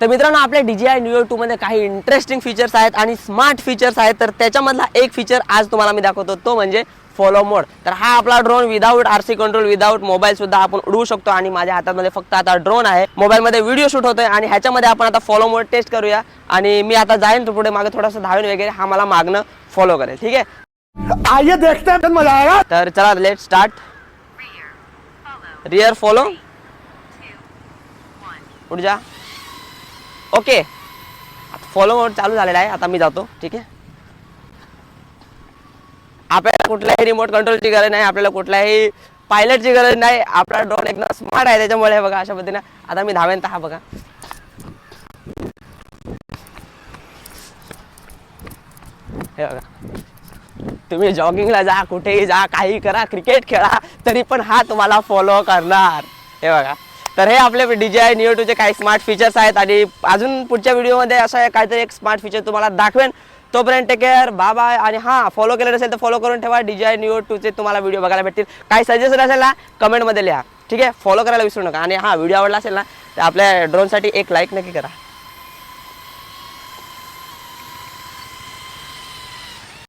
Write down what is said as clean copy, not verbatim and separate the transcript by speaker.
Speaker 1: तर मित्रांनो आपल्या DJI Neo 2 मध्ये काही इंटरेस्टिंग फीचर्स आहेत आणि स्मार्ट फीचर्स आहेत। तर त्याच्यामधला एक फीचर आज तुम्हाला मी दाखवतो, तो म्हणजे फॉलो मोड। तर हा आपला drone without RC control, without mobile सुद्धा आपण उडवू शकतो। आणि माझ्या हातामध्ये फक्त आता ड्रोन आहे, मोबाईल मध्ये व्हिडिओ शूट होतोय आणि ह्याच्यामध्ये आपण आता फॉलो मोड टेस्ट करूया। आणि मी आता जाईन तो पुढे मागे थोडासा धावेन वगैरे, हा मला मागणं फॉलो करेल, ठीक आहे।
Speaker 2: आइए देखते हैं, मजा आएगा।
Speaker 1: तर चला लेट स्टार्ट। रियर फॉलो, उठ जा। ओके, फॉलो मोड चालू झालेला आहे। आता मी जातो, ठीक आहे। आपल्याला कुठल्याही रिमोट कंट्रोलची गरज नाही, आपल्याला कुठल्याही पायलटची गरज नाही। आपला ड्रोन एकदम स्मार्ट आहे, त्याच्यामुळे बघा अशा पद्धतीने आता मी धावेन। तर हा बघा, हे बघा, तुम्ही जॉगिंगला जा, कुठेही जा, काही करा, क्रिकेट खेळा, तरी पण हा तुम्हाला फॉलो करणार। हे बघा, तर हे आपले DJI Neo 2 चे काही स्मार्ट फीचर्स आहेत आणि अजून पुढच्या व्हिडिओमध्ये असं काहीतरी एक स्मार्ट फीचर तुम्हाला दाखवेन। तोपर्यंत टेक केअर, बाय बाय। आणि हां, फॉलो केलं नसेल तर फॉलो करून ठेवा। DJI Neo 2 चे तुम्हाला व्हिडिओ बघायला भेटतील। काही सजेशन असेल ना कमेंटमध्ये लिहा, ठीक आहे। फॉलो करायला विसरू नका। आणि हां, व्हिडिओ आवडला असेल ना तर आपल्या ड्रोनसाठी एक लाईक नक्की करा।